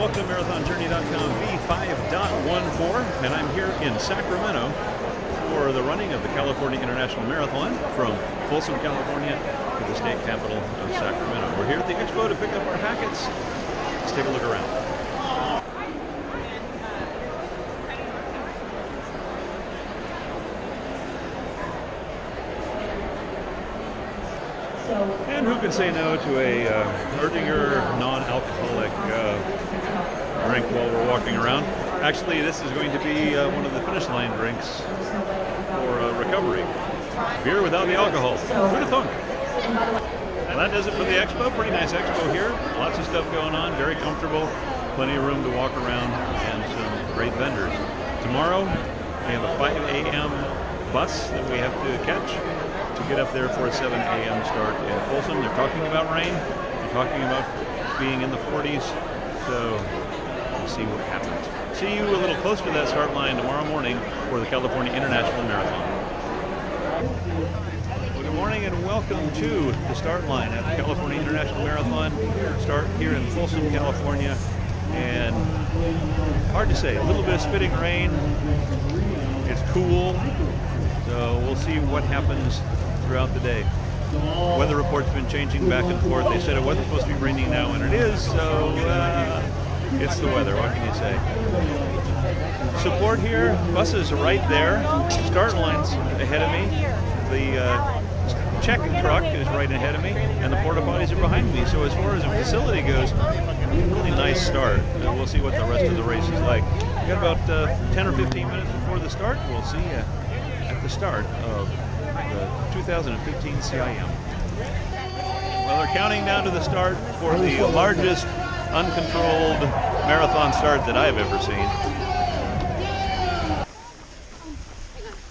welcome to MarathonJourney.com v5.14, and I'm here in Sacramento for the running of the California International Marathon from Folsom, California to the state capital of Sacramento. We're here at the expo to pick up our packets. Let's take a look around. And who can say no to a Erdinger non-alcoholic drink while we're walking around? Actually, this is going to be one of the finish line drinks for recovery. Beer without the alcohol. Who'd have thunk? Well, that does it for the expo. Pretty nice expo here. Lots of stuff going on. Very comfortable. Plenty of room to walk around and some great vendors. Tomorrow, we have a 5 a.m. bus that we have to catch to get up there for a 7 a.m. start in Folsom. They're talking about rain. They're talking about being in the 40s. So we'll see what happens. See you a little closer to that start line tomorrow morning for the California International Marathon. Well, good morning and welcome to the start line at the California International Marathon. Start here in Folsom, California. And hard to say, a little bit of spitting rain. It's cool. So we'll see what happens throughout the day. Weather report's been changing back and forth. They said it wasn't supposed to be raining now, and it is, so it's the weather. What can you say? Support here. Buses are right there. Start line's ahead of me. The check truck is right ahead of me, and the porta potties are behind me. So as far as the facility goes, really nice start. We'll see what the rest of the race is like. We got about 10 or 15 minutes before the start. We'll see at the start of the 2015 CIM. Well, they're counting down to the start for the largest uncontrolled marathon start that I've ever seen.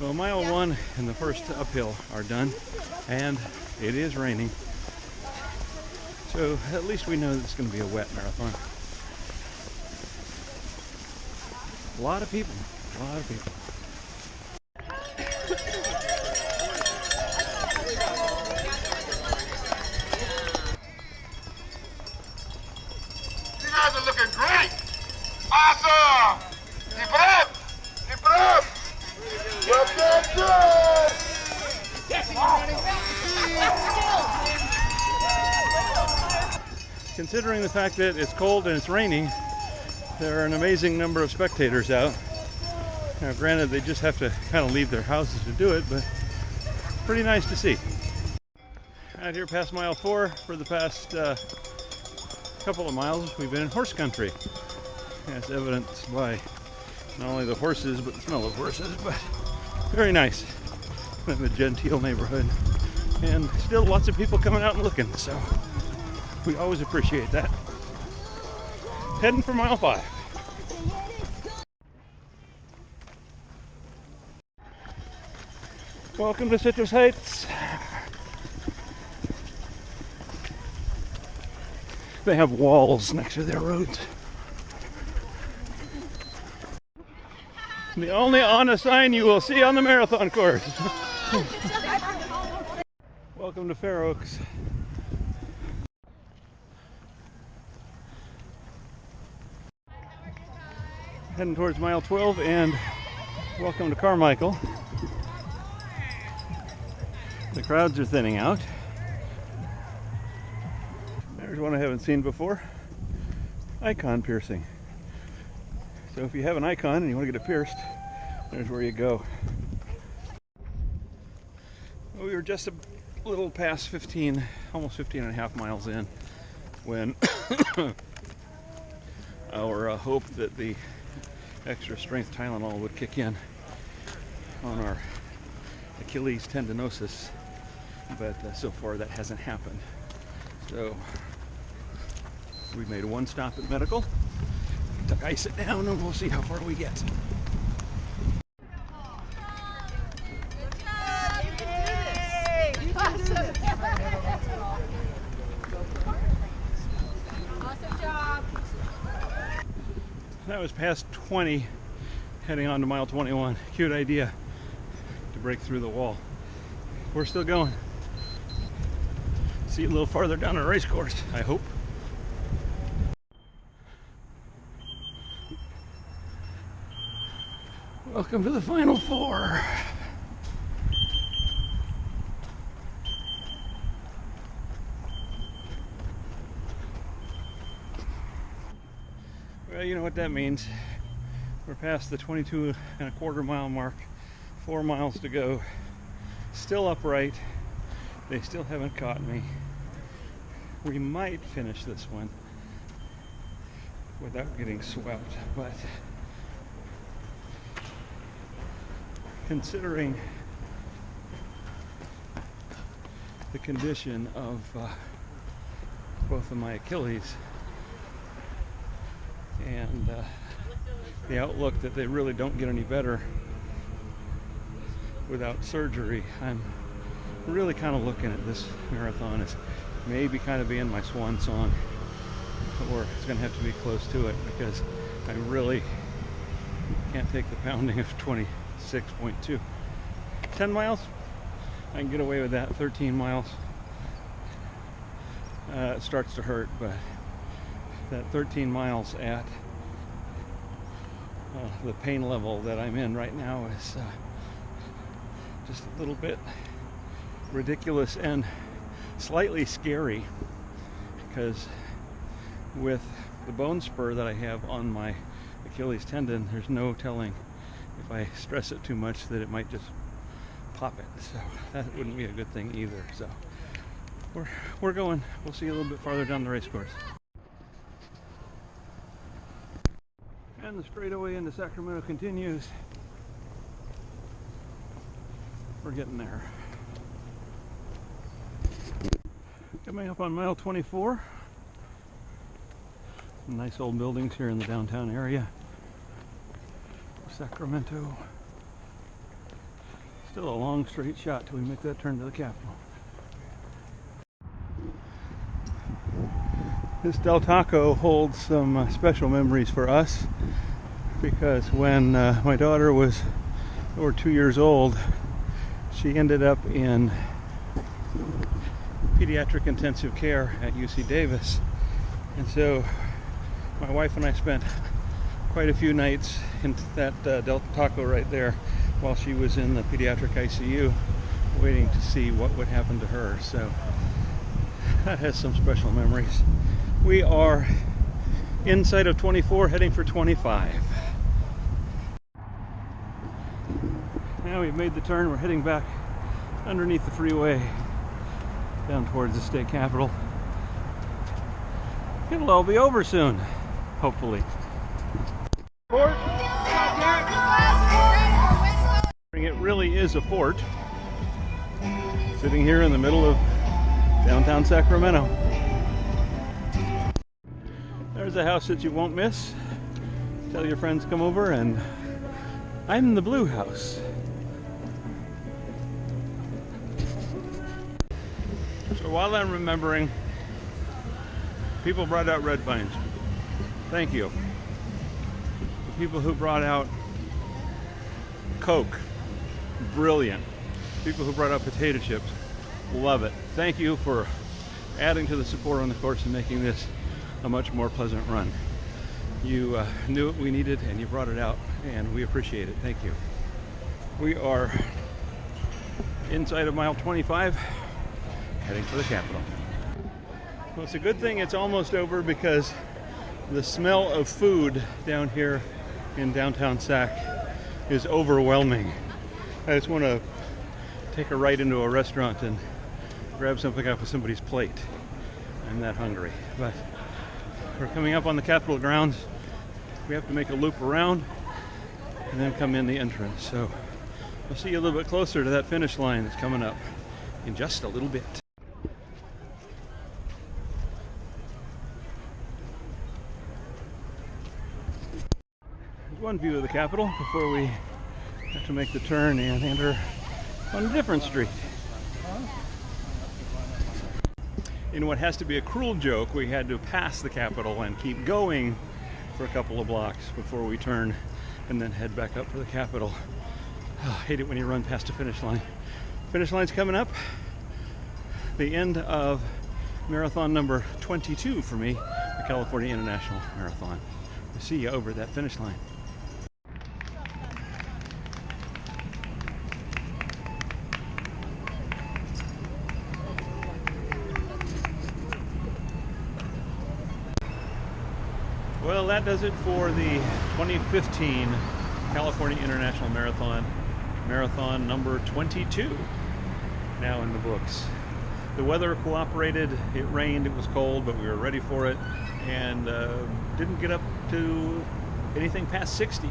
Well, mile 1 and the first uphill are done, and it is raining. So at least we know that it's going to be a wet marathon. A lot of people, a lot of people. You guys are looking great! Awesome! Keep it up! Keep it up! Looking good! Considering the fact that it's cold and it's raining, there are an amazing number of spectators out. Now, granted, they just have to kind of leave their houses to do it, but pretty nice to see. Out here past mile 4 for the past couple of miles, we've been in horse country. As evidenced by not only the horses, but the smell of horses, but very nice. In a genteel neighborhood. And still lots of people coming out and looking, so we always appreciate that. Heading for mile 5. Welcome to Citrus Heights. They have walls next to their roads. The only honest sign you will see on the marathon course. Welcome to Fair Oaks. Heading towards mile 12, and welcome to Carmichael. The crowds are thinning out. There's one I haven't seen before. Icon piercing. So if you have an icon and you want to get it pierced, there's where you go. We were just a little past 15, almost 15 and a half miles in, when our hope that the extra strength Tylenol would kick in on our Achilles tendinosis, but so far that hasn't happened. So we made one stop at medical to ice it down, and we'll see how far we get. Awesome job. That was past 20, heading on to mile 21. Cute idea to break through the wall. We're still going. See you a little farther down the race course, I hope. Welcome to the Final Four. Well, you know what that means. We're past the 22.25 mile mark. 4 miles to go. Still upright. They still haven't caught me. We might finish this one without getting swept, but considering the condition of both of my Achilles and the outlook that they really don't get any better without surgery, I'm really kind of looking at this marathon as maybe kind of being my swan song, or it's going to have to be close to it because I really can't take the pounding of 26.2. 10 miles, I can get away with that. 13 miles, it starts to hurt, but that 13 miles at the pain level that I'm in right now is just a little bit ridiculous and slightly scary, because with the bone spur that I have on my Achilles tendon, there's no telling if I stress it too much that it might just pop it, so that wouldn't be a good thing either. So we're going. We'll see you a little bit farther down the race course. And the straightaway into Sacramento continues. We're getting there. Coming up on mile 24. Some nice old buildings here in the downtown area of Sacramento. Still a long straight shot till we make that turn to the Capitol. This Del Taco holds some special memories for us, because when my daughter was over 2 years old, she ended up in pediatric intensive care at UC Davis, and so my wife and I spent quite a few nights in that Del Taco right there while she was in the pediatric ICU waiting to see what would happen to her. So that has some special memories. We are inside of 24 heading for 25. Now we've made the turn, we're heading back underneath the freeway down towards the state capitol. It'll all be over soon, hopefully. It really is a fort, sitting here in the middle of downtown Sacramento. There's a house that you won't miss. Tell your friends to come over, and I'm the Blue House. So while I'm remembering, people brought out red vines. Thank you. The people who brought out Coke, brilliant. People who brought out potato chips, love it. Thank you for adding to the support on the course and making this a much more pleasant run. You knew what we needed and you brought it out, and we appreciate it. Thank you. We are inside of mile 25, heading for the Capitol. Well, it's a good thing it's almost over, because the smell of food down here in downtown Sac is overwhelming. I just want to take a right into a restaurant and grab something off of somebody's plate. I'm that hungry. But we're coming up on the Capitol grounds. We have to make a loop around and then come in the entrance. So we'll see you a little bit closer to that finish line that's coming up in just a little bit. There's one view of the Capitol before we have to make the turn and enter on a different street. In what has to be a cruel joke, we had to pass the Capitol and keep going for a couple of blocks before we turn and then head back up for the Capitol. Oh, I hate it when you run past a finish line. Finish line's coming up. The end of marathon number 22 for me, the California International Marathon. We'll see you over that finish line. Well, that does it for the 2015 California International Marathon number 22, now in the books. The weather cooperated. It rained, it was cold, but we were ready for it, and didn't get up to anything past 60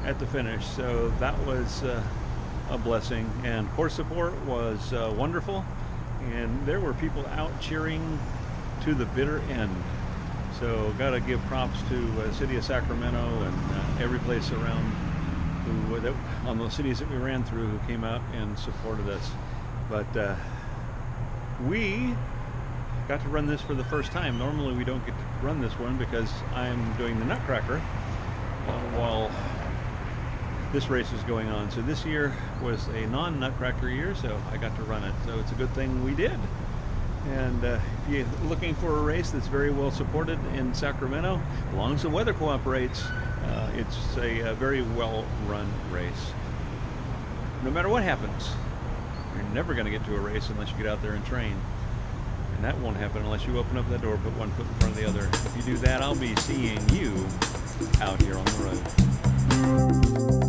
at the finish, so that was a blessing. And course support was wonderful, and there were people out cheering to the bitter end. So got to give props to the city of Sacramento and every place around on those cities that we ran through who came out and supported us. But we got to run this for the first time. Normally we don't get to run this one because I'm doing the Nutcracker while this race is going on. So this year was a non-Nutcracker year, so I got to run it. So it's a good thing we did. And if you're looking for a race that's very well supported in Sacramento, as long as the weather cooperates, it's a very well run race. No matter what happens, you're never going to get to a race unless you get out there and train. And that won't happen unless you open up that door, put one foot in front of the other. If you do that, I'll be seeing you out here on the road.